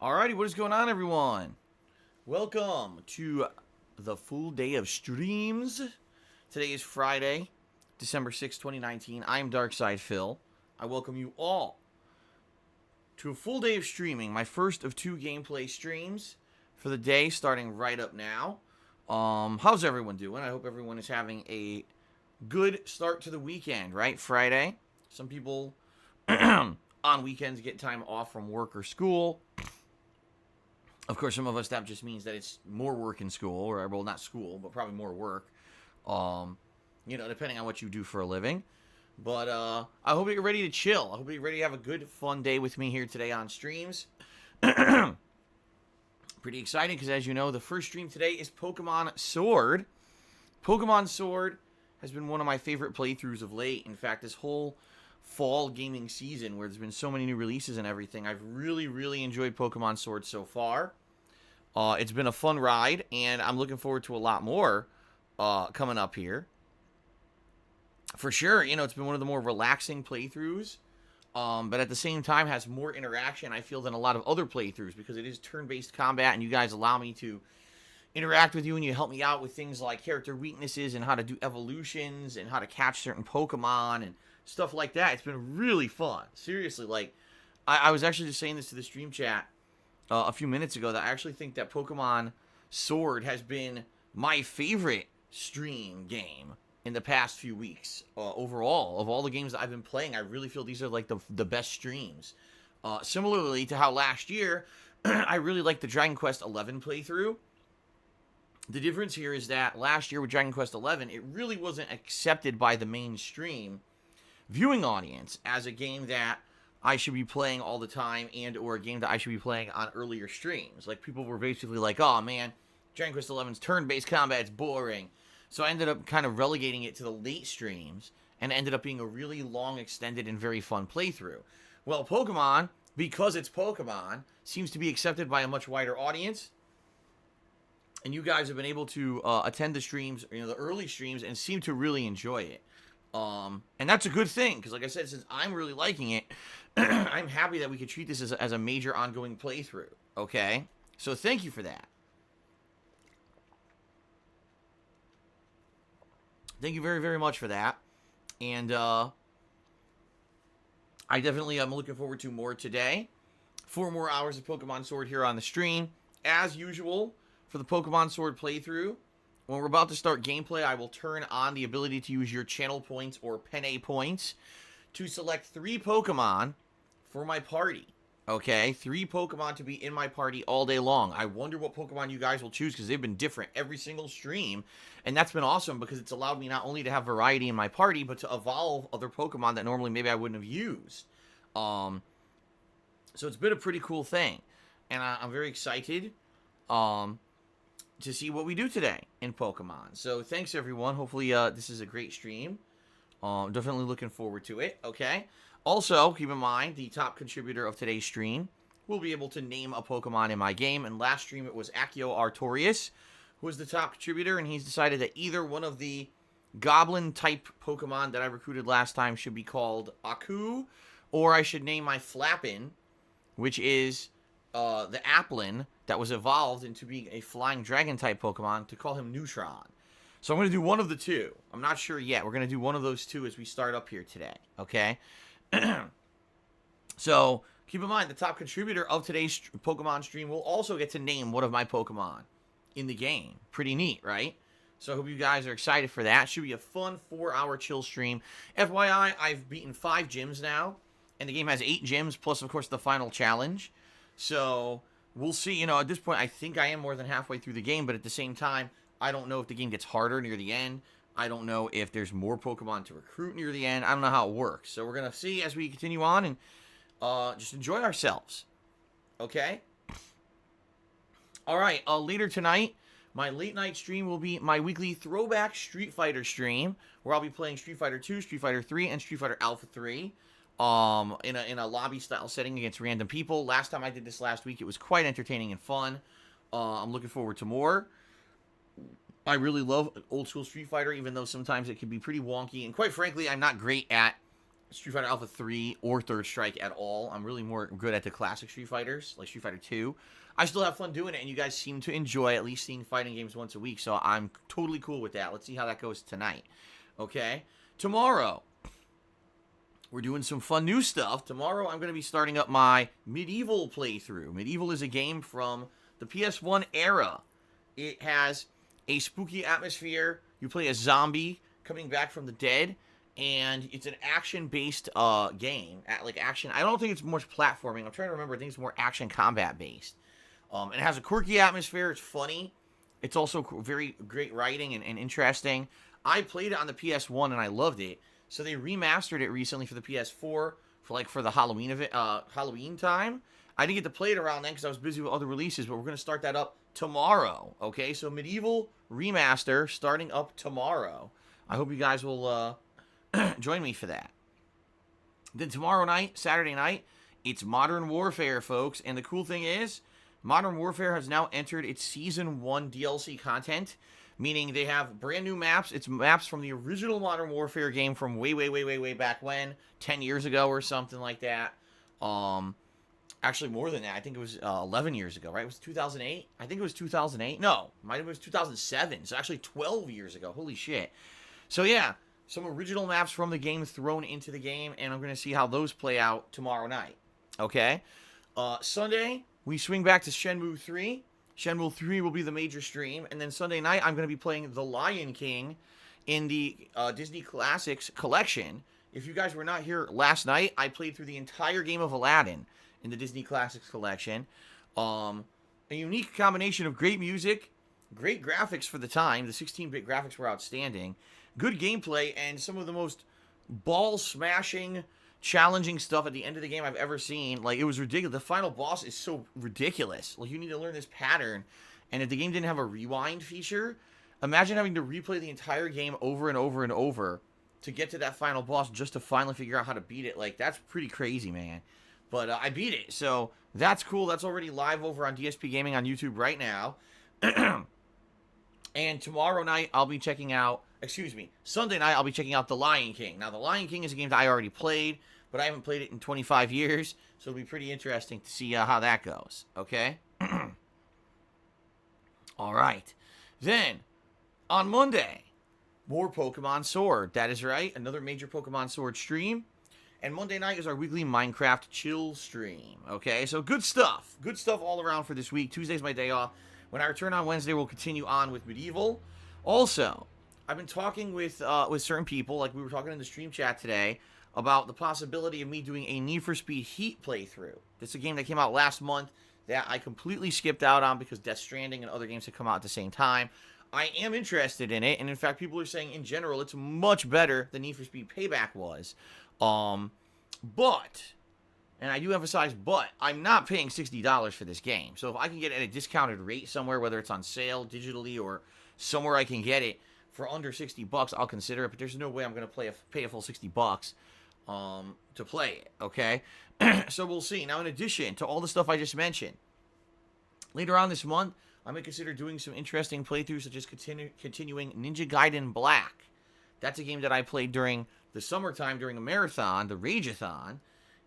Alrighty, what is going on, everyone? Welcome to the full day of streams. Today is Friday, December 6th, 2019. I'm Darkside Phil. I welcome you all to a full day of streaming, my first of two gameplay streams for the day, starting right up now. How's everyone doing? I hope everyone is having a good start to the weekend, right? Friday. Some people on weekends get time off from work or school. Of course, some of us, that just means that it's more work in school, or, well, not school, but probably more work, depending on what you do for a living. But I hope you're ready to chill. I hope you're ready to have a good, fun day with me here today on streams. Pretty exciting, because as you know, the first stream today is Pokemon Sword. Pokemon Sword has been one of my favorite playthroughs of late. In fact, this whole fall gaming season, where there's been so many new releases and everything, I've really enjoyed Pokemon Sword so far. It's been a fun ride, and I'm looking forward to a lot more coming up here. For sure, it's been one of the more relaxing playthroughs, but at the same time has more interaction, I feel, than a lot of other playthroughs, because it is turn-based combat, and you guys allow me to interact with you, and you help me out with things like character weaknesses and how to do evolutions and how to catch certain Pokemon and stuff like that. It's been really fun. Seriously, I was actually just saying this to the stream chat a few minutes ago, that I actually think that Pokemon Sword has been my favorite stream game in the past few weeks. Overall, of all the games that I've been playing, I really feel these are like the best streams. Similarly to how last year, I really liked the Dragon Quest XI playthrough. The difference here is that last year with Dragon Quest XI, it really wasn't accepted by the mainstream viewing audience as a game that I should be playing all the time, and or a game that I should be playing on earlier streams. Like, people were basically like, oh man, Dragon Quest XI's turn-based combat is boring. So I ended up kind of relegating it to the late streams, and it ended up being a really long, extended, and very fun playthrough. Well, Pokemon, because it's Pokemon, seems to be accepted by a much wider audience, and you guys have been able to attend the streams, the early streams, and seem to really enjoy it. And that's a good thing, because like I said, since I'm really liking it, I'm happy that we could treat this as a major ongoing playthrough, okay? So thank you for that. Thank you very much for that. And I definitely am looking forward to more today. 4 more hours of Pokemon Sword here on the stream. As usual, for the Pokemon Sword playthrough, when we're about to start gameplay, I will turn on the ability to use your channel points or Penne points to select 3 Pokemon for my party. Okay, 3 Pokemon to be in my party all day long. I wonder what Pokemon you guys will choose, because they've been different every single stream. And that's been awesome, because it's allowed me not only to have variety in my party, but to evolve other Pokemon that normally maybe I wouldn't have used. So it's been a pretty cool thing. And I'm very excited to see what we do today in Pokemon. So thanks, everyone. Hopefully this is a great stream. Definitely looking forward to it, okay? Also, keep in mind, the top contributor of today's stream will be able to name a Pokemon in my game. And last stream, it was Accio Artorias, who was the top contributor, and he's decided that either one of the Goblin-type Pokemon that I recruited last time should be called Aku, or I should name my Flappin, which is the Applin that was evolved into being a Flying Dragon-type Pokemon, to call him Neutron. So I'm going to do one of the two. I'm not sure yet. We're going to do one of those two as we start up here today, okay? So, keep in mind, the top contributor of today's Pokemon stream will also get to name one of my Pokemon in the game. Pretty neat, right? So I hope you guys are excited for that. Should be a fun 4-hour chill stream. FYI, I've beaten 5 gyms now, and the game has 8 gyms, plus, of course, the final challenge. So, we'll see. At this point, I think I am more than halfway through the game, but at the same time, I don't know if the game gets harder near the end. I don't know if there's more Pokemon to recruit near the end. I don't know how it works. So we're going to see as we continue on and just enjoy ourselves. Okay? All right. Later tonight, my late night stream will be my weekly throwback Street Fighter stream, where I'll be playing Street Fighter 2, Street Fighter 3, and Street Fighter Alpha 3 in a lobby-style setting against random people. Last time I did this last week, it was quite entertaining and fun. I'm looking forward to more. I really love old school Street Fighter, even though sometimes it can be pretty wonky. And quite frankly, I'm not great at Street Fighter Alpha 3 or Third Strike at all. I'm really more good at the classic Street Fighters, like Street Fighter 2. I still have fun doing it, and you guys seem to enjoy at least seeing fighting games once a week, so I'm totally cool with that. Let's see how that goes tonight. Okay? Tomorrow, we're doing some fun new stuff. Tomorrow, I'm going to be starting up my Medieval playthrough. Medieval is a game from the PS1 era. It has a spooky atmosphere. You play a zombie coming back from the dead, and it's an action-based game. Like action. I don't think it's much platforming. I'm trying to remember. I think it's more action combat-based. It has a quirky atmosphere. It's funny. It's also very great writing and interesting. I played it on the PS1 and I loved it. So they remastered it recently for the PS4 for the Halloween event, Halloween time. I didn't get to play it around then because I was busy with other releases, but we're going to start that up tomorrow. Okay, so Medieval Remaster starting up tomorrow. I hope you guys will join me for that. Then tomorrow night, Saturday night, it's Modern Warfare, folks. And the cool thing is, Modern Warfare has now entered its Season 1 DLC content, meaning they have brand new maps. It's maps from the original Modern Warfare game from way back when, 10 years ago or something like that. Actually, more than that. I think it was 11 years ago, right? It was 2008? I think it was 2008. No, it was 2007. So actually 12 years ago. Holy shit. So yeah, some original maps from the game thrown into the game, and I'm going to see how those play out tomorrow night. Okay? Sunday, we swing back to Shenmue 3. Shenmue 3 will be the major stream. And then Sunday night, I'm going to be playing The Lion King in the Disney Classics collection. If you guys were not here last night, I played through the entire game of Aladdin in the Disney Classics collection. A unique combination of great music, great graphics for the time. The 16-bit graphics were outstanding. Good gameplay, and some of the most ball-smashing, challenging stuff at the end of the game I've ever seen. Like, it was ridiculous. The final boss is so ridiculous. Like, you need to learn this pattern. And if the game didn't have a rewind feature, imagine having to replay the entire game over and over and over to get to that final boss just to finally figure out how to beat it. Like, that's pretty crazy, man. But I beat it, so that's cool. That's already live over on DSPGaming on YouTube right now. And tomorrow night, I'll be checking out... Sunday night, I'll be checking out The Lion King. Now, The Lion King is a game that I already played, but I haven't played it in 25 years, so it'll be pretty interesting to see how that goes, okay? All right. Then, on Monday, more Pokemon Sword. That is right, another major Pokemon Sword stream. And Monday night is our weekly Minecraft chill stream, okay? So good stuff. Good stuff all around for this week. Tuesday's my day off. When I return on Wednesday, we'll continue on with Medieval. Also, I've been talking with certain people, like we were talking in the stream chat today, about the possibility of me doing a Need for Speed Heat playthrough. This is a game that came out last month that I completely skipped out on because Death Stranding and other games have come out at the same time. I am interested in it, and in fact, people are saying in general it's much better than Need for Speed Payback was. But, and I do emphasize but, I'm not paying $60 for this game. So if I can get it at a discounted rate somewhere, whether it's on sale digitally or somewhere I can get it for under $60, I'll consider it. But there's no way I'm going to pay a full $60 to play it, okay? So we'll see. Now, in addition to all the stuff I just mentioned, later on this month, I may consider doing some interesting playthroughs, such as continuing Ninja Gaiden Black. That's a game that I played during the summertime during a marathon, the Rageathon,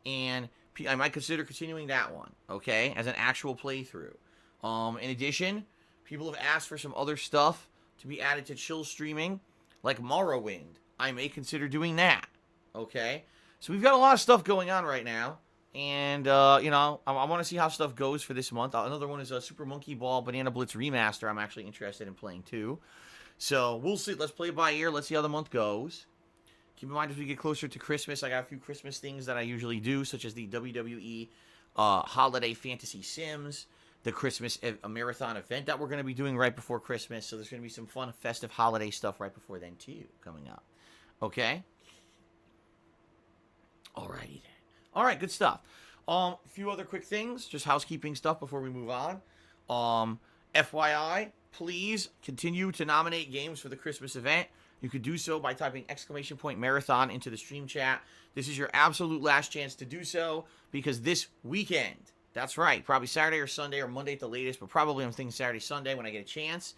and I might consider continuing that one, okay, as an actual playthrough. In addition, people have asked for some other stuff to be added to chill streaming, like Morrowind. I may consider doing that, okay? So we've got a lot of stuff going on right now, and, you know, I want to see how stuff goes for this month. Another one is a Super Monkey Ball Banana Blitz Remaster I'm actually interested in playing, too. So we'll see. Let's play it by ear. Let's see how the month goes. Keep in mind, as we get closer to Christmas, I got a few Christmas things that I usually do, such as the WWE Holiday Fantasy Sims, the Christmas Marathon event that we're going to be doing right before Christmas. So there's going to be some fun, festive holiday stuff right before then, too, coming up. Okay? Alrighty then. Alright, good stuff. A few other quick things, just housekeeping stuff before we move on. FYI, please continue to nominate games for the Christmas event. You could do so by typing !marathon into the stream chat. This is your absolute last chance to do so, because this weekend, that's right, probably Saturday or Sunday or Monday at the latest, but probably I'm thinking Saturday, Sunday when I get a chance,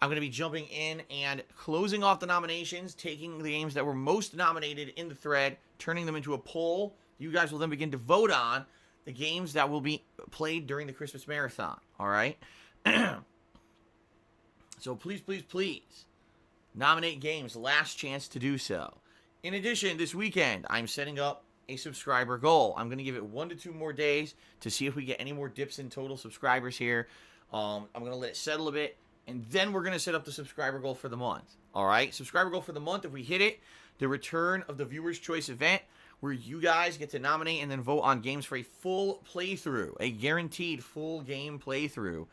I'm going to be jumping in and closing off the nominations, taking the games that were most nominated in the thread, turning them into a poll. You guys will then begin to vote on the games that will be played during the Christmas marathon. All right? So please, please, please nominate games. Last chance to do so. In addition, this weekend, I'm setting up a subscriber goal. I'm going to give it 1 to 2 more days to see if we get any more dips in total subscribers here. I'm going to let it settle a bit, and then we're going to set up the subscriber goal for the month. All right? Subscriber goal for the month, if we hit it, the return of the Viewer's Choice event, where you guys get to nominate and then vote on games for a full playthrough, a guaranteed full game playthrough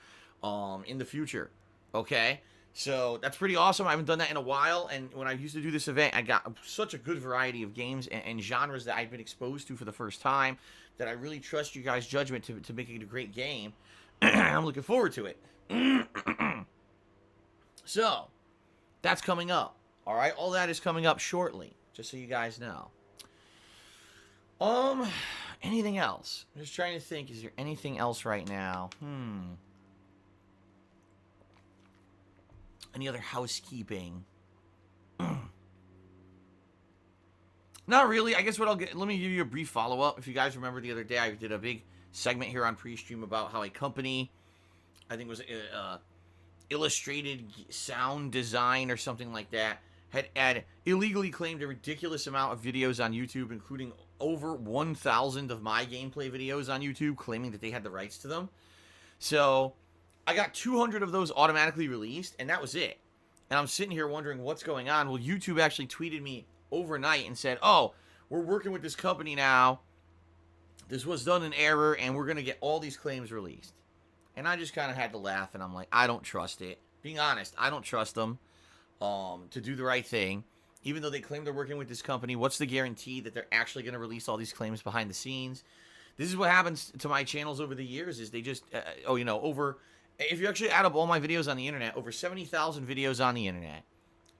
in the future. Okay? So that's pretty awesome. I haven't done that in a while, and when I used to do this event, I got such a good variety of games and genres that I've been exposed to for the first time that I really trust you guys' judgment to make it a great game. I'm looking forward to it. So, that's coming up. All right? All that is coming up shortly, just so you guys know. Anything else? I'm just trying to think, is there anything else right now? Any other housekeeping? Not really. I guess what I'll get... Let me give you a brief follow-up. If you guys remember the other day, I did a big segment here on pre-stream about how a company, I think it was Illustrated Sound Design or something like that, had illegally claimed a ridiculous amount of videos on YouTube, including over 1,000 of my gameplay videos on YouTube, claiming that they had the rights to them. So I got 200 of those automatically released, and that was it. And I'm sitting here wondering what's going on. Well, YouTube actually tweeted me overnight and said, oh, we're working with this company now. This was done in error, and we're going to get all these claims released. And I just kind of had to laugh, and I'm like, I don't trust it. Being honest, I don't trust them to do the right thing. Even though they claim they're working with this company, what's the guarantee that they're actually going to release all these claims behind the scenes? This is what happens to my channels over the years, is they just, if you actually add up all my videos on the internet, over 70,000 videos on the internet,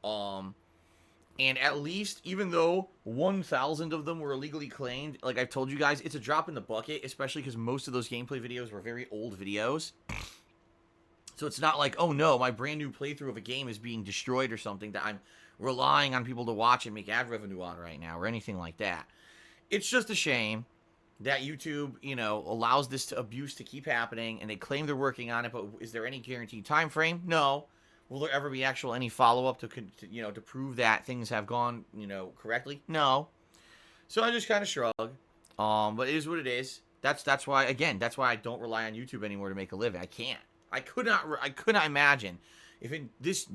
and at least, even though 1,000 of them were illegally claimed, like I've told you guys, it's a drop in the bucket, especially because most of those gameplay videos were very old videos. So it's not like, oh no, my brand new playthrough of a game is being destroyed or something that I'm relying on people to watch and make ad revenue on right now, or anything like that. It's just a shame that YouTube, allows this abuse to keep happening, and they claim they're working on it, but is there any guaranteed time frame? No. Will there ever be any follow-up to prove that things have gone, correctly? No. So I just kind of shrug. But it is what it is. That's why I don't rely on YouTube anymore to make a living. I can't. I could not imagine if in this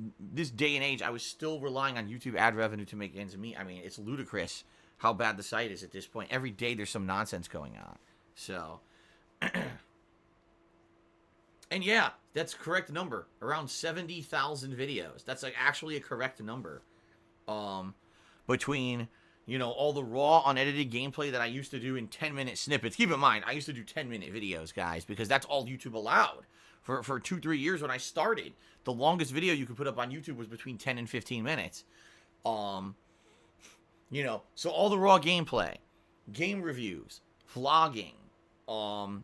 day and age I was still relying on YouTube ad revenue to make ends meet. I mean, it's ludicrous how bad the site is at this point. Every day there's some nonsense going on. So, and yeah, that's a correct number. Around 70,000 videos. That's actually a correct number. Between, all the raw, unedited gameplay that I used to do in 10-minute snippets. Keep in mind, I used to do 10-minute videos, guys, because that's all YouTube allowed. For 2-3 years when I started, the longest video you could put up on YouTube was between 10 and 15 minutes. So all the raw gameplay, game reviews, vlogging, all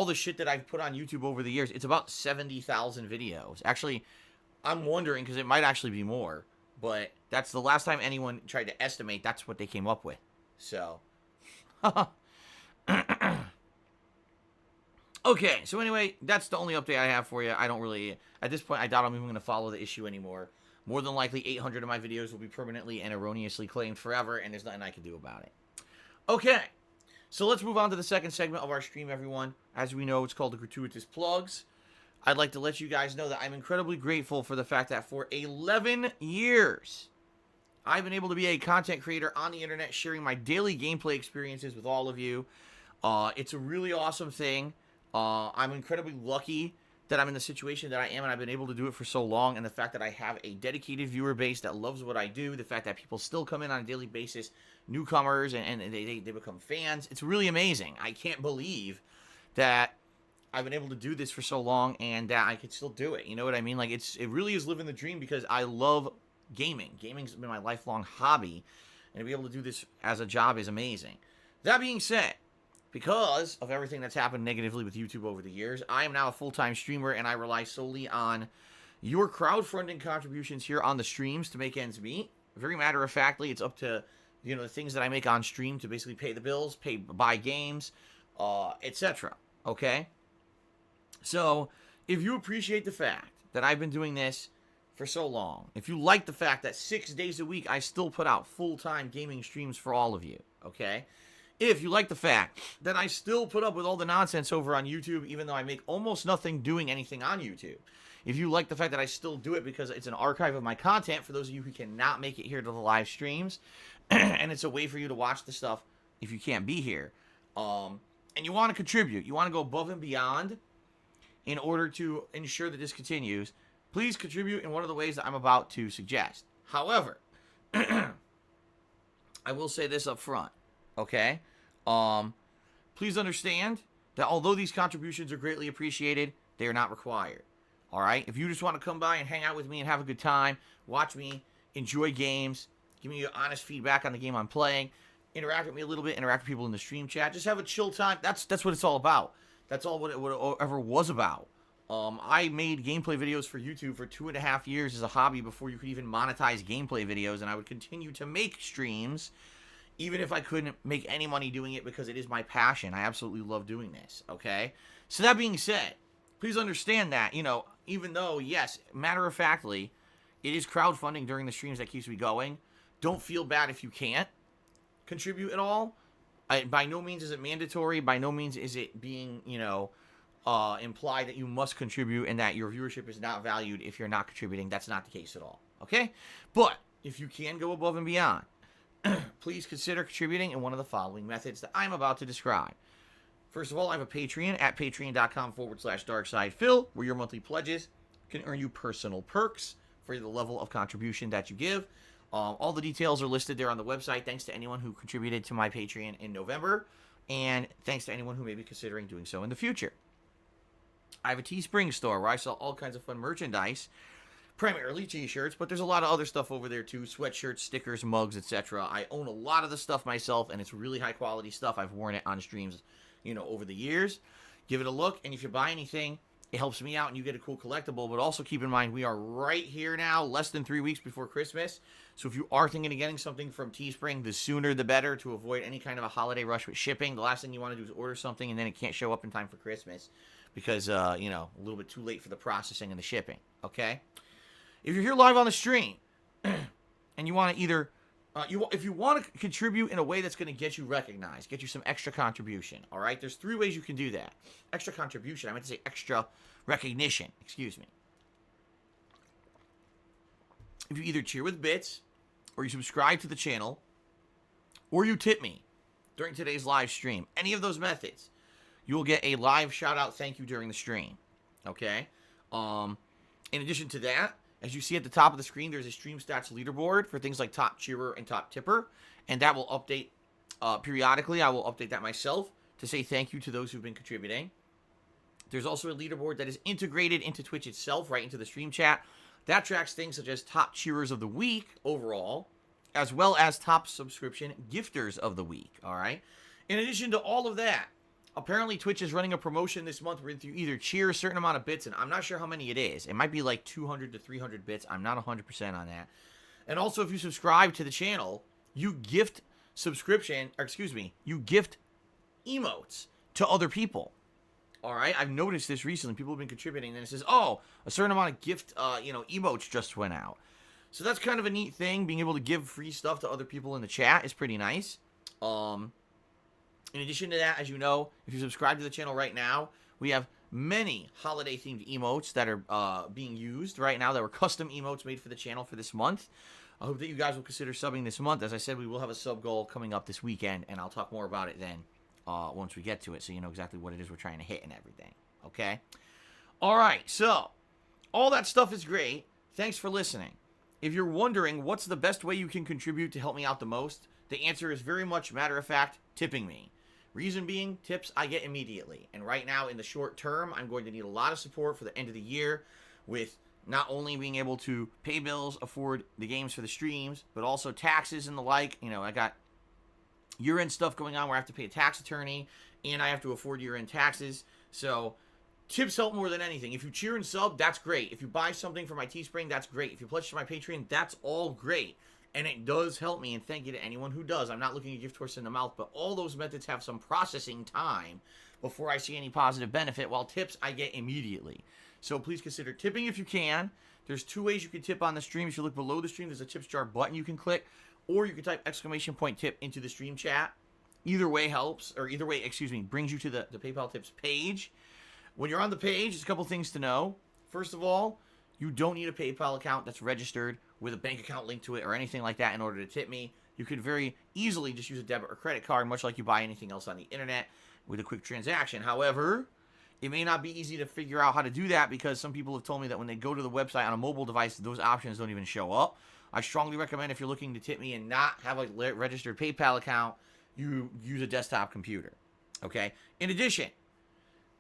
the shit that I've put on YouTube over the years, it's about 70,000 videos. Actually, I'm wondering, because it might actually be more, but that's the last time anyone tried to estimate, that's what they came up with. So, okay, so anyway, that's the only update I have for you. I don't really, at this point, I doubt I'm even going to follow the issue anymore. More than likely, 800 of my videos will be permanently and erroneously claimed forever, and there's nothing I can do about it. Okay, so let's move on to the second segment of our stream, everyone. As we know, it's called the Gratuitous Plugs. I'd like to let you guys know that I'm incredibly grateful for the fact that for 11 years, I've been able to be a content creator on the internet, sharing my daily gameplay experiences with all of you. It's a really awesome thing. I'm incredibly lucky that I'm in the situation that I am, and I've been able to do it for so long, and the fact that I have a dedicated viewer base that loves what I do, the fact that people still come in on a daily basis, newcomers, and they become fans. It's really amazing. I can't believe that I've been able to do this for so long, and that I could still do it. You know what I mean? Like, it really is living the dream, because I love gaming. Gaming's been my lifelong hobby, and to be able to do this as a job is amazing. That being said, because of everything that's happened negatively with YouTube over the years, I am now a full-time streamer, and I rely solely on, your crowdfunding contributions here on the streams to make ends meet. Very matter of factly, it's up to, the things that I make on stream to basically pay the bills, buy games, etc. Okay? So, if you appreciate the fact that I've been doing this for so long, if you like the fact that 6 days a week I still put out full-time gaming streams for all of you, okay? If you like the fact that I still put up with all the nonsense over on YouTube, even though I make almost nothing doing anything on YouTube. If you like the fact that I still do it because it's an archive of my content for those of you who cannot make it here to the live streams, and it's a way for you to watch the stuff if you can't be here, and you want to contribute, you want to go above and beyond in order to ensure that this continues, please contribute in one of the ways that I'm about to suggest. However, I will say this up front, okay? Please understand that although these contributions are greatly appreciated, they are not required. All right? If you just want to come by and hang out with me and have a good time, watch me, enjoy games, give me your honest feedback on the game I'm playing, interact with me a little bit, interact with people in the stream chat, just have a chill time. That's what it's all about. That's all what it ever was about. I made gameplay videos for YouTube for 2.5 years as a hobby before you could even monetize gameplay videos, and I would continue to make streams even if I couldn't make any money doing it because it is my passion. I absolutely love doing this, okay? So that being said, please understand that, even though, yes, matter of factly, it is crowdfunding during the streams that keeps me going, don't feel bad if you can't contribute at all. By no means is it mandatory. By no means is it being, implied that you must contribute and that your viewership is not valued if you're not contributing. That's not the case at all, okay? But if you can go above and beyond, please consider contributing in one of the following methods that I'm about to describe. First of all, I have a Patreon at patreon.com/darksidephil, where your monthly pledges can earn you personal perks for the level of contribution that you give. All the details are listed there on the website. Thanks to anyone who contributed to my Patreon in November, and thanks to anyone who may be considering doing so in the future. I have a Teespring store where I sell all kinds of fun merchandise, primarily t-shirts, but there's a lot of other stuff over there too, sweatshirts, stickers, mugs, etc. I own a lot of the stuff myself, and it's really high quality stuff. I've worn it on streams, over the years. Give it a look, and if you buy anything, it helps me out and you get a cool collectible. But also keep in mind, we are right here now, less than 3 weeks before Christmas. So if you are thinking of getting something from Teespring, the sooner the better, to avoid any kind of a holiday rush with shipping. The last thing you want to do is order something and then it can't show up in time for Christmas because, a little bit too late for the processing and the shipping, okay? If you're here live on the stream and you want to either, if you want to contribute in a way that's going to get you recognized, get you some extra contribution, all right? There's 3 ways you can do that. Extra contribution, I meant to say extra recognition, excuse me. If you either cheer with bits, or you subscribe to the channel, or you tip me during today's live stream, any of those methods, you will get a live shout-out thank you during the stream, okay? In addition to that, as you see at the top of the screen, there's a stream stats leaderboard for things like top cheerer and top tipper, and that will update periodically. I will update that myself to say thank you to those who've been contributing. There's also a leaderboard that is integrated into Twitch itself, right into the stream chat. That tracks things such as top cheerers of the week overall, as well as top subscription gifters of the week, all right? In addition to all of that, apparently Twitch is running a promotion this month where you either cheer a certain amount of bits, and I'm not sure how many it is. It might be like 200 to 300 bits. I'm not 100% on that. And also, if you subscribe to the channel, you gift you gift emotes to other people. All right? I've noticed this recently. People have been contributing, and it says, oh, a certain amount of gift, emotes just went out. So that's kind of a neat thing. Being able to give free stuff to other people in the chat is pretty nice. In addition to that, as you know, if you subscribe to the channel right now, we have many holiday-themed emotes that are being used right now that were custom emotes made for the channel for this month. I hope that you guys will consider subbing this month. As I said, we will have a sub goal coming up this weekend, and I'll talk more about it then once we get to it, so you know exactly what it is we're trying to hit and everything, okay? All right, so all that stuff is great. Thanks for listening. If you're wondering what's the best way you can contribute to help me out the most, the answer is very much matter of fact, tipping me. Reason being, tips I get immediately. And right now, in the short term, I'm going to need a lot of support for the end of the year with not only being able to pay bills, afford the games for the streams, but also taxes and the like. I got year-end stuff going on where I have to pay a tax attorney, and I have to afford year-end taxes. So tips help more than anything. If you cheer and sub, that's great. If you buy something from my Teespring, that's great. If you pledge to my Patreon, that's all great. And it does help me, and thank you to anyone who does. I'm not looking a gift horse in the mouth, but all those methods have some processing time before I see any positive benefit, while tips I get immediately. So please consider tipping if you can. There's 2 ways you can tip on the stream. If you look below the stream, there's a tips jar button you can click, or you can type !tip into the stream chat. Either way helps, or either way, brings you to the PayPal tips page. When you're on the page, there's a couple things to know. First of all, you don't need a PayPal account that's registered with a bank account linked to it or anything like that in order to tip me. You could very easily just use a debit or credit card, much like you buy anything else on the internet with a quick transaction. However, it may not be easy to figure out how to do that because some people have told me that when they go to the website on a mobile device, those options don't even show up. I strongly recommend if you're looking to tip me and not have a registered PayPal account, you use a desktop computer. Okay? In addition,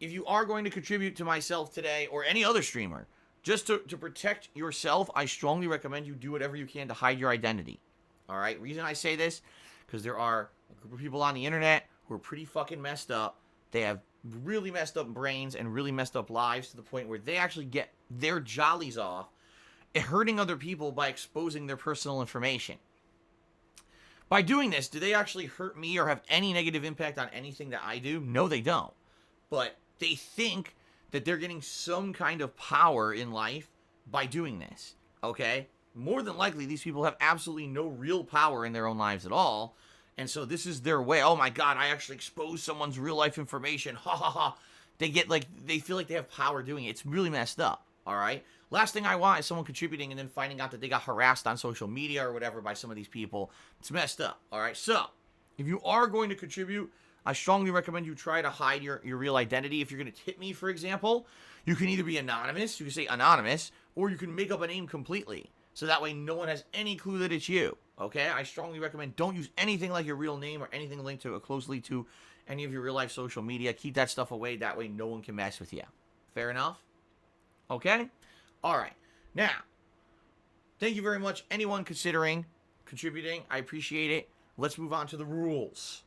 if you are going to contribute to myself today or any other streamer, just to protect yourself, I strongly recommend you do whatever you can to hide your identity. All right? Reason I say this, because there are a group of people on the internet who are pretty fucking messed up. They have really messed up brains and really messed up lives to the point where they actually get their jollies off at hurting other people by exposing their personal information. By doing this, do they actually hurt me or have any negative impact on anything that I do? No, they don't. But they think that they're getting some kind of power in life by doing this, okay? More than likely, these people have absolutely no real power in their own lives at all, and so this is their way. Oh my God, I actually exposed someone's real life information, ha ha ha. They feel like they have power doing it. It's really messed up, all right? Last thing I want is someone contributing and then finding out that they got harassed on social media or whatever by some of these people. It's messed up, all right? So, if you are going to contribute, I strongly recommend you try to hide your real identity. If you're going to tip me, for example, you can either be anonymous, you can say anonymous, or you can make up a name completely. So that way no one has any clue that it's you, okay? I strongly recommend don't use anything like your real name or anything linked to closely to any of your real life social media. Keep that stuff away. That way no one can mess with you. Fair enough? Okay? All right. Now, thank you very much, anyone considering contributing. I appreciate it. Let's move on to the rules.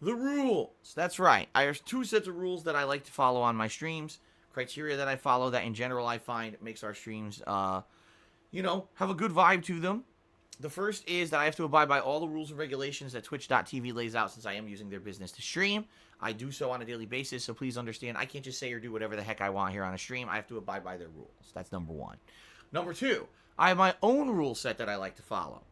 The rules. That's right. I have 2 sets of rules that I like to follow on my streams. Criteria that I follow that in general I find makes our streams, have a good vibe to them. The first is that I have to abide by all the rules and regulations that Twitch.tv lays out since I am using their business to stream. I do so on a daily basis, so please understand I can't just say or do whatever the heck I want here on a stream. I have to abide by their rules. That's number 1. Number 2, I have my own rule set that I like to follow.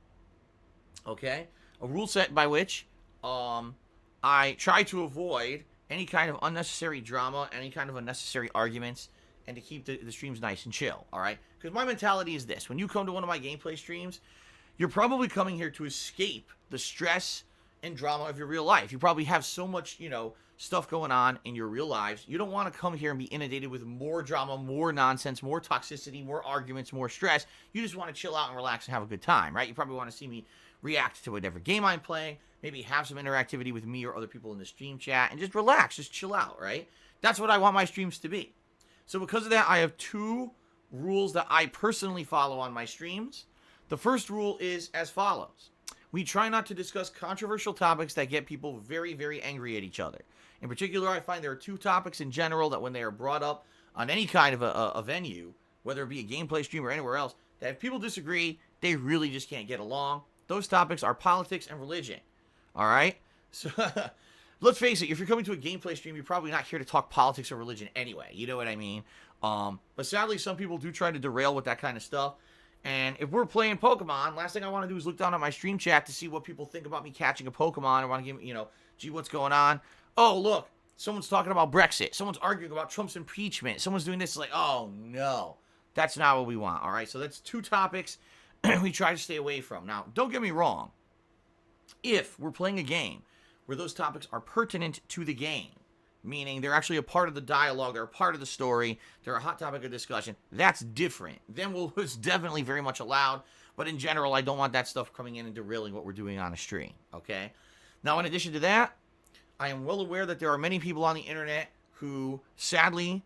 Okay? A rule set by which I try to avoid any kind of unnecessary drama, any kind of unnecessary arguments, and to keep the streams nice and chill, all right? Because my mentality is this. When you come to one of my gameplay streams, you're probably coming here to escape the stress and drama of your real life. You probably have so much, stuff going on in your real lives. You don't want to come here and be inundated with more drama, more nonsense, more toxicity, more arguments, more stress. You just want to chill out and relax and have a good time, right? You probably want to see me react to whatever game I'm playing, maybe have some interactivity with me or other people in the stream chat, and just relax, just chill out, right? That's what I want my streams to be. So because of that, I have 2 rules that I personally follow on my streams. The first rule is as follows. We try not to discuss controversial topics that get people very, very angry at each other. In particular, I find there are 2 topics in general that when they are brought up on any kind of a venue, whether it be a gameplay stream or anywhere else, that if people disagree, they really just can't get along. Those topics are politics and religion. All right? So, let's face it, if you're coming to a gameplay stream, you're probably not here to talk politics or religion anyway. You know what I mean? But sadly, some people do try to derail with that kind of stuff. And if we're playing Pokemon, last thing I want to do is look down at my stream chat to see what people think about me catching a Pokemon. I want to give me, gee, what's going on? Oh, look, someone's talking about Brexit. Someone's arguing about Trump's impeachment. Someone's doing this. Like, oh, no. That's not what we want, all right? So that's 2 topics we try to stay away from. Now, don't get me wrong. If we're playing a game where those topics are pertinent to the game, meaning they're actually a part of the dialogue, they're a part of the story, they're a hot topic of discussion, that's different. Then it's definitely very much allowed, but in general, I don't want that stuff coming in and derailing what we're doing on a stream, okay? Now, in addition to that, I am well aware that there are many people on the internet who, sadly,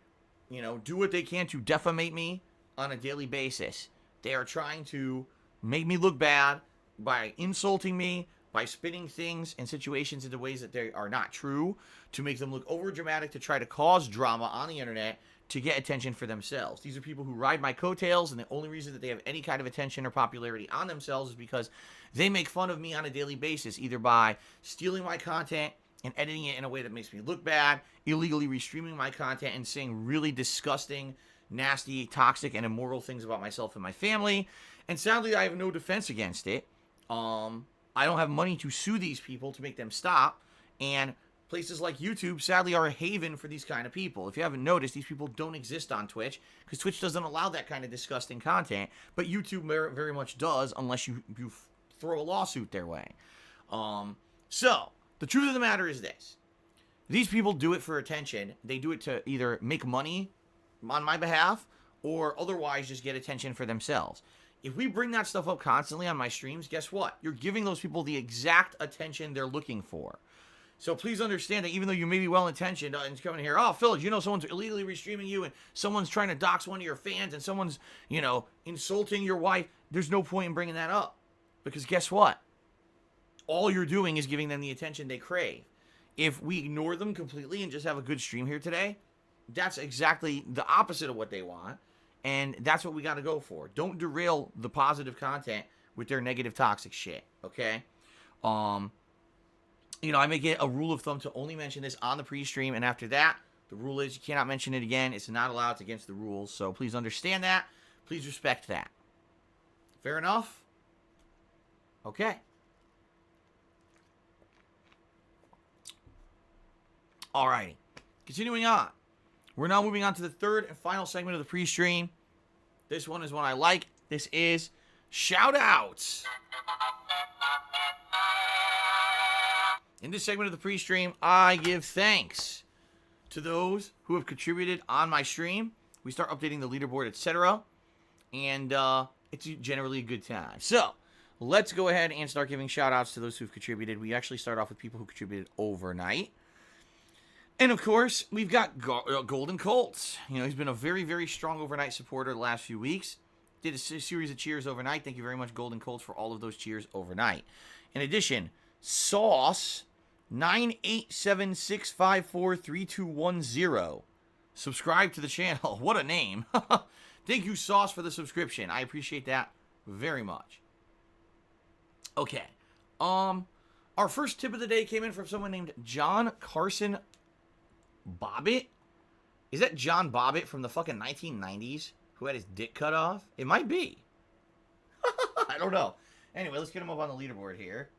do what they can to defamate me on a daily basis. They are trying to make me look bad by insulting me by spinning things and situations into ways that they are not true to make them look over dramatic to try to cause drama on the internet to get attention for themselves. These are people who ride my coattails, and the only reason that they have any kind of attention or popularity on themselves is because they make fun of me on a daily basis, either by stealing my content and editing it in a way that makes me look bad, illegally restreaming my content and saying really disgusting, nasty, toxic, and immoral things about myself and my family. And sadly, I have no defense against it. I don't have money to sue these people to make them stop. And places like YouTube, sadly, are a haven for these kind of people. If you haven't noticed, these people don't exist on Twitch because Twitch doesn't allow that kind of disgusting content. But YouTube very much does, unless you throw a lawsuit their way. So, the truth of the matter is this. These people do it for attention. They do it to either make money on my behalf or otherwise just get attention for themselves. If we bring that stuff up constantly on my streams, guess what? You're giving those people the exact attention they're looking for. So please understand that even though you may be well-intentioned and coming here, oh, Phil, you know someone's illegally restreaming you and someone's trying to dox one of your fans and someone's, insulting your wife, there's no point in bringing that up. Because guess what? All you're doing is giving them the attention they crave. If we ignore them completely and just have a good stream here today, that's exactly the opposite of what they want. And that's what we got to go for. Don't derail the positive content with their negative, toxic shit, okay? I make it a rule of thumb to only mention this on the pre-stream, and after that, the rule is you cannot mention it again. It's not allowed. It's against the rules, so please understand that. Please respect that. Fair enough? Okay. Alrighty. Continuing on. We're now moving on to the third and final segment of the pre-stream. This one is one I like. This is shout-outs. In this segment of the pre-stream, I give thanks to those who have contributed on my stream. We start updating the leaderboard, etc. And it's generally a good time. So, let's go ahead and start giving shout-outs to those who've contributed. We actually start off with people who contributed overnight. And, of course, we've got Golden Colts. He's been a very, very strong overnight supporter the last few weeks. Did a series of cheers overnight. Thank you very much, Golden Colts, for all of those cheers overnight. In addition, Sauce 98765432110. Subscribe to the channel. What a name. Thank you, Sauce, for the subscription. I appreciate that very much. Okay. Our first tip of the day came in from someone named John Carson Bobbitt? Is that John Bobbitt from the fucking 1990s who had his dick cut off? It might be. I don't know. Anyway, let's get him up on the leaderboard here.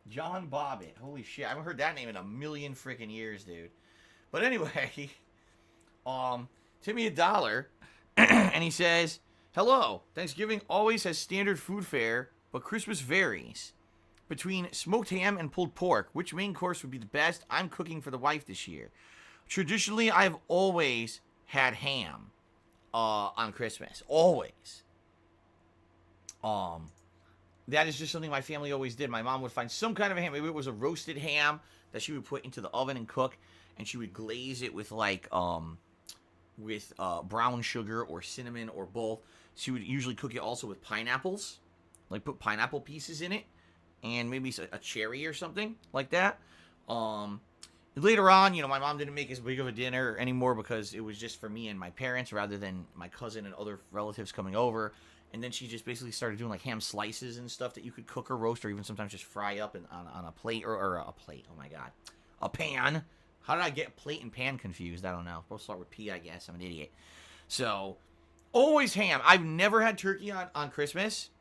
John Bobbitt. Holy shit. I haven't heard that name in a million freaking years, dude. But anyway, Timmy $1, and he says, hello. Thanksgiving always has standard food fare, but Christmas varies. Between smoked ham and pulled pork, which main course would be the best? I'm cooking for the wife this year. Traditionally, I've always had ham on Christmas. Always. That is just something my family always did. My mom would find some kind of a ham. Maybe it was a roasted ham that she would put into the oven and cook, and she would glaze it with brown sugar or cinnamon or both. She would usually cook it also with pineapples, like put pineapple pieces in it. And maybe a cherry or something like that. Later on, my mom didn't make as big of a dinner anymore because it was just for me and my parents rather than my cousin and other relatives coming over. And then she just basically started doing like ham slices and stuff that you could cook or roast or even sometimes just fry up on a plate or a plate. Oh my God. A pan. How did I get plate and pan confused? I don't know. We'll start with P, I guess. I'm an idiot. So, always ham. I've never had turkey on Christmas.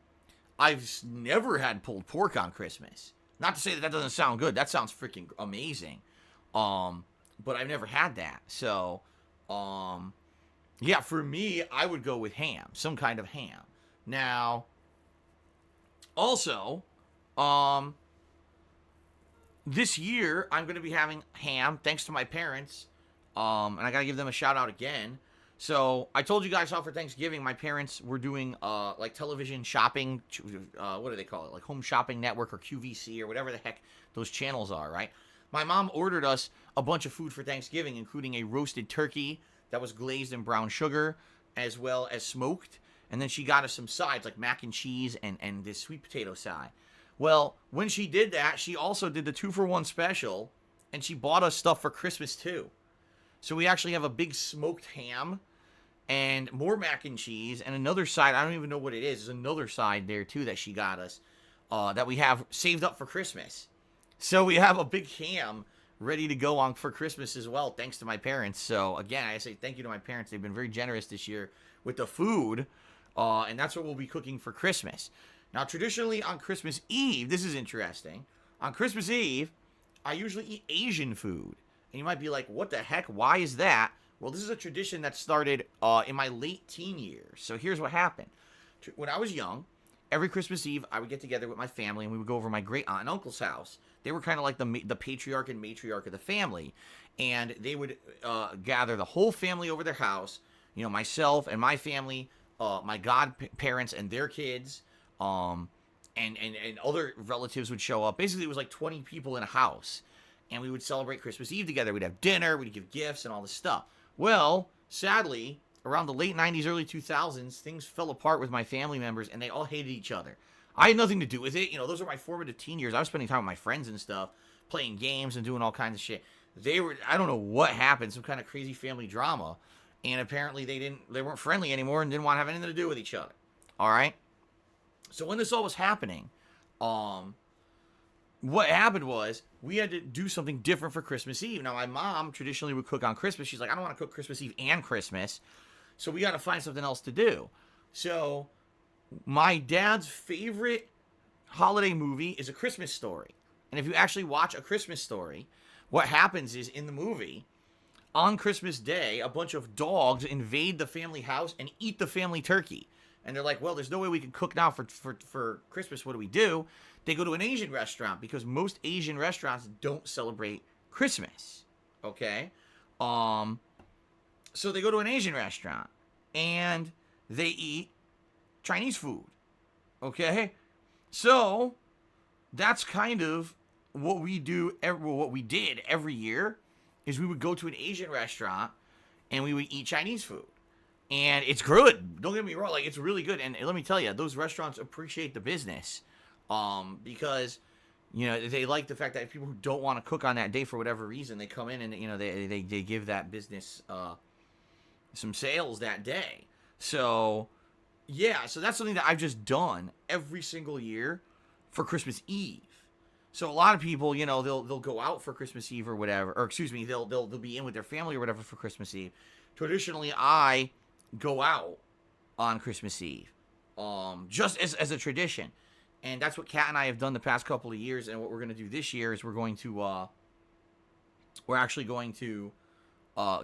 I've never had pulled pork on Christmas. Not to say that doesn't sound good. That sounds freaking amazing. But I've never had that. So, yeah, for me, I would go with ham. Some kind of ham. Now, also, this year, I'm going to be having ham, thanks to my parents. And I got to give them a shout out again. So, I told you guys how for Thanksgiving, my parents were doing, like, television shopping, what do they call it? Like, Home Shopping Network or QVC or whatever the heck those channels are, right? My mom ordered us a bunch of food for Thanksgiving, including a roasted turkey that was glazed in brown sugar, as well as smoked, And then she got us some sides, like mac and cheese and this sweet potato side. Well, when she did that, she also did the 2-for-1 special, and she bought us stuff for Christmas, too. So we actually have a big smoked ham and more mac and cheese and another side. I don't even know what it is. There's another side there, too, that she got us that we have saved up for Christmas. So we have a big ham ready to go on for Christmas as well, thanks to my parents. So, again, I say thank you to my parents. They've been very generous this year with the food, and that's what we'll be cooking for Christmas. Now, traditionally on Christmas Eve, this is interesting. On Christmas Eve, I usually eat Asian food. And you might be like, what the heck? Why is that? Well, this is a tradition that started in my late teen years. So here's what happened. When I was young, every Christmas Eve, I would get together with my family, and we would go over to my great aunt and uncle's house. They were kind of like the patriarch and matriarch of the family. And they would gather the whole family over their house. You know, myself and my family, my godparents and their kids, and other relatives would show up. Basically, it was like 20 people in a house. And we would celebrate Christmas Eve together. We'd have dinner, we'd give gifts and all this stuff. Well, sadly, around the late 90s, early 2000s, things fell apart with my family members, and they all hated each other. I had nothing to do with it. You know, those are my formative teen years. I was spending time with my friends and stuff, playing games and doing all kinds of shit. I don't know what happened, some kind of crazy family drama. And apparently they weren't friendly anymore and didn't want to have anything to do with each other. All right? So when this all was happening, what happened was we had to do something different for Christmas Eve. Now, my mom traditionally would cook on Christmas. She's like, I don't want to cook Christmas Eve and Christmas. So we got to find something else to do. So my dad's favorite holiday movie is A Christmas Story. And if you actually watch A Christmas Story, what happens is in the movie, on Christmas Day, a bunch of dogs invade the family house and eat the family turkey. And they're like, well, there's no way we can cook now for Christmas. What do we do? They go to an Asian restaurant because most Asian restaurants don't celebrate Christmas. Okay? So they go to an Asian restaurant and they eat Chinese food. Okay? So that's kind of what we do, what we did every year is we would go to an Asian restaurant and we would eat Chinese food. And it's good. Don't get me wrong. Like, it's really good. And let me tell you, those restaurants appreciate the business. Because, you know, they like the fact that people who don't want to cook on that day for whatever reason, they come in and, you know, they give that business some sales that day. So, yeah. So that's something that I've just done every single year for Christmas Eve. So a lot of people, you know, they'll go out for Christmas Eve or whatever. Or, excuse me, they'll be in with their family or whatever for Christmas Eve. Traditionally, I go out on Christmas Eve, just as a tradition, and that's what Kat and I have done the past couple of years. And what we're going to do this year is we're actually going to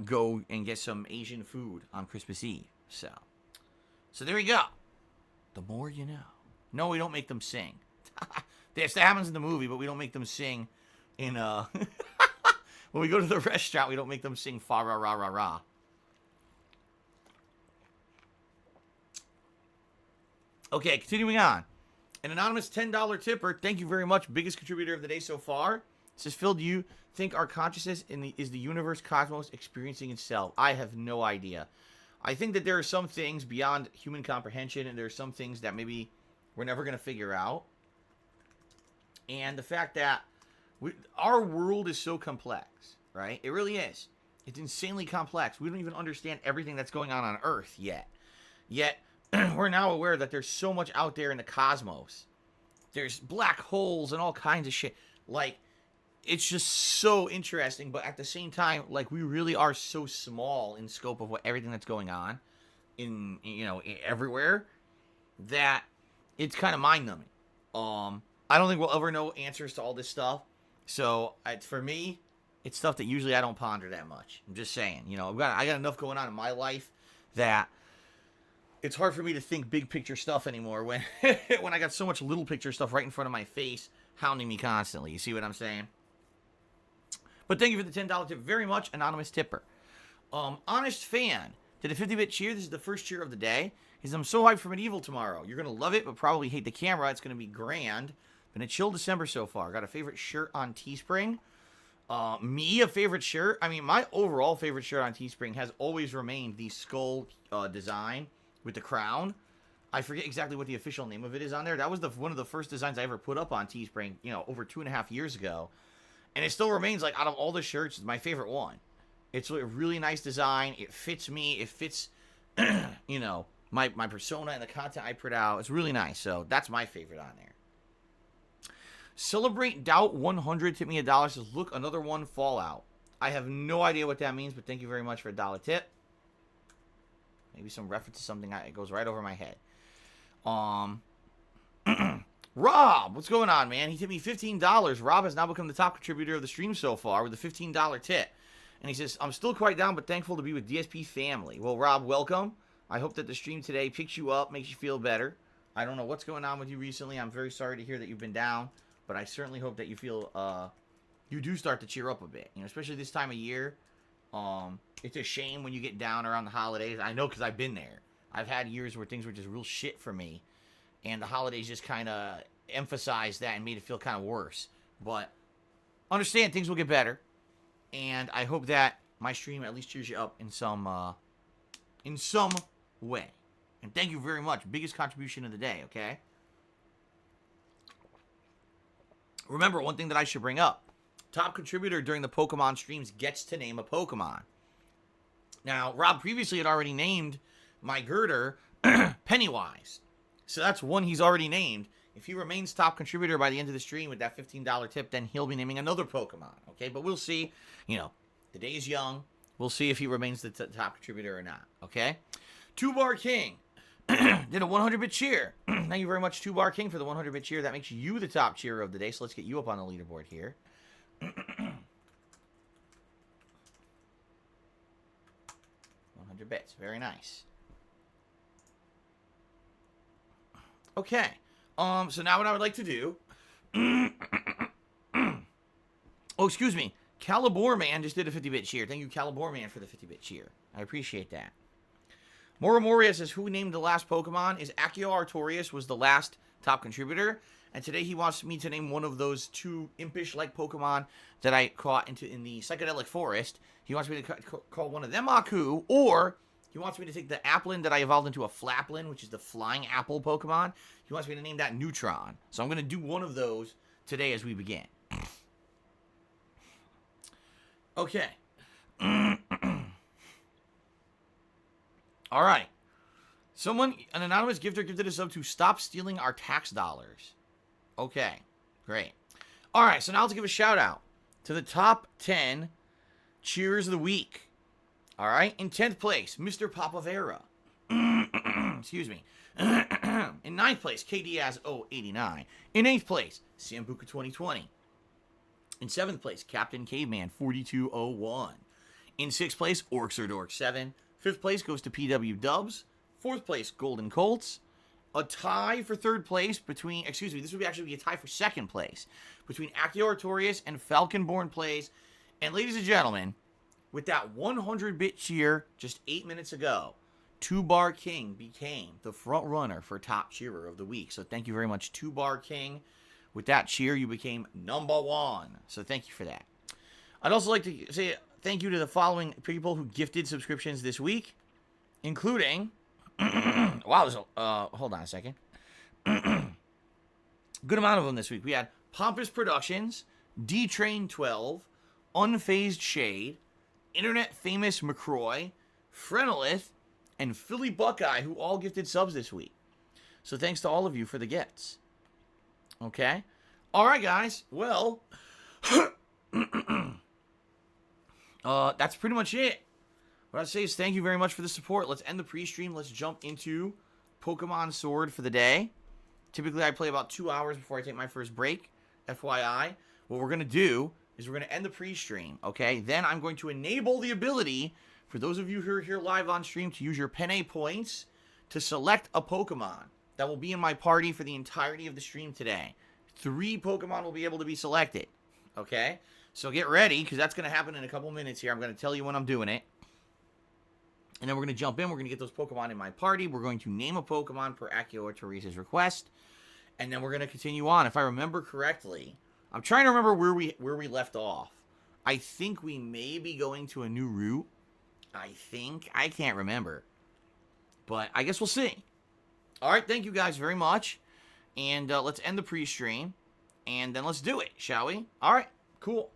go and get some Asian food on Christmas Eve. So there you go. The more you know. No, we don't make them sing. That happens in the movie, but we don't make them sing in when we go to the restaurant. We don't make them sing fa ra ra ra ra. Okay, continuing on. An anonymous $10 tipper, thank you very much, biggest contributor of the day so far. Says, Phil, do you think our consciousness is the universe cosmos experiencing itself? I have no idea. I think that there are some things beyond human comprehension, and there are some things that maybe we're never going to figure out. And the fact that our world is so complex, right? It really is. It's insanely complex. We don't even understand everything that's going on Earth yet. Yet, we're now aware that there's so much out there in the cosmos. There's black holes and all kinds of shit. Like, it's just so interesting, but at the same time, like, we really are so small in scope of everything that's going on everywhere, that it's kind of mind-numbing. I don't think we'll ever know answers to all this stuff. So, for me, it's stuff that usually I don't ponder that much. I'm just saying, you know, I got enough going on in my life that it's hard for me to think big picture stuff anymore when when I got so much little picture stuff right in front of my face hounding me constantly. You see what I'm saying? But thank you for the $10 tip very much, anonymous tipper. Honest fan did a 50-bit cheer. This is the first cheer of the day. He says, I'm so hyped for Medieval tomorrow. You're going to love it, but probably hate the camera. It's going to be grand. Been a chill December so far. Got a favorite shirt on Teespring. Me, a favorite shirt. I mean, my overall favorite shirt on Teespring has always remained the skull design with the crown. I forget exactly what the official name of it is on there. That was one of the first designs I ever put up on Teespring, you know, over 2.5 years ago. And it still remains, like, out of all the shirts, it's my favorite one. It's a really nice design. It fits me. It fits, you know, my persona and the content I put out. It's really nice. So that's my favorite on there. Celebrate Doubt 100 tipped me $1. Says, look, another one Fallout. I have no idea what that means, but thank you very much for a $1 tip. Maybe some reference to something that goes right over my head. Rob, what's going on, man? He tipped me $15. Rob has now become the top contributor of the stream so far with a $15 tip. And he says, I'm still quite down, but thankful to be with DSP family. Well, Rob, welcome. I hope that the stream today picks you up, makes you feel better. I don't know what's going on with you recently. I'm very sorry to hear that you've been down. But I certainly hope that you feel, you do start to cheer up a bit. You know, especially this time of year. It's a shame when you get down around the holidays. I know because I've been there. I've had years where things were just real shit for me. And the holidays just kind of emphasized that and made it feel kind of worse. But understand, things will get better. And I hope that my stream at least cheers you up in some way. And thank you very much. Biggest contribution of the day, okay? Remember, one thing that I should bring up. Top contributor during the Pokemon streams gets to name a Pokemon. Now, Rob previously had already named my girder Pennywise. So that's one he's already named. If he remains top contributor by the end of the stream with that $15 tip, then he'll be naming another Pokemon. Okay, but we'll see. You know, the day is young. We'll see if he remains the top contributor or not. Okay? 2-Bar King did a 100-bit cheer. Thank you very much, 2-Bar King, for the 100-bit cheer. That makes you the top cheerer of the day. So let's get you up on the leaderboard here. 100 bits. Very nice. Okay. So now what I would like to do... oh, excuse me. Calibor Man just did a 50-bit cheer. Thank you, Calibor Man, for the 50-bit cheer. I appreciate that. Moria says, who named the last Pokemon? Is Accio Artorias was the last top contributor. And today he wants me to name one of those two impish-like Pokemon that I caught in the Psychedelic Forest. He wants me to call one of them Aku, or he wants me to take the Applin that I evolved into a Flaplin, which is the flying apple Pokemon. He wants me to name that Neutron. So I'm going to do one of those today as we begin. Okay. All right. An anonymous gifter gifted us up to stop stealing our tax dollars. Okay. Great. All right. So now let's give a shout out to the top 10 cheers of the week. All right. In 10th place, Mr. Papavera. Excuse me. In 9th place, KDaz 089. In 8th place, Sambuca 2020. In 7th place, Captain Caveman 4201. In 6th place, Orcs or Dorks 7. 5th place goes to PW Dubs. 4th place, Golden Colts. A tie for 3rd place between, excuse me, this would actually be a tie for 2nd place between Accio Artorias and Falconborn Plays. And ladies and gentlemen, with that 100-bit cheer just 8 minutes ago, 2-Bar King became the front runner for top cheerer of the week. So thank you very much, 2-Bar King. With that cheer, you became number 1. So thank you for that. I'd also like to say thank you to the following people who gifted subscriptions this week, including... wow, there's hold on a second. Good amount of them this week. We had Pompous Productions, D-Train 12, Unfazed Shade, Internet Famous McCroy, Frenolith, and Philly Buckeye, who all gifted subs this week. So thanks to all of you for the gifts. Okay? All right, guys. Well, that's pretty much it. What I'd say is thank you very much for the support. Let's end the pre-stream. Let's jump into Pokemon Sword for the day. Typically, I play about 2 hours before I take my first break. FYI. What we're going to do is we're going to end the pre-stream, okay? Then I'm going to enable the ability for those of you who are here live on stream to use your Penne points to select a Pokemon that will be in my party for the entirety of the stream today. 3 Pokemon will be able to be selected, okay? So get ready, because that's going to happen in a couple minutes here. I'm going to tell you when I'm doing it. And then we're going to jump in. We're going to get those Pokemon in my party. We're going to name a Pokemon per Accio Artorias' request. And then we're going to continue on. If I remember correctly, I'm trying to remember where we left off. I think we may be going to a new route. I can't remember. But I guess we'll see. All right, thank you guys very much. And let's end the pre-stream. And then let's do it, shall we? All right, cool.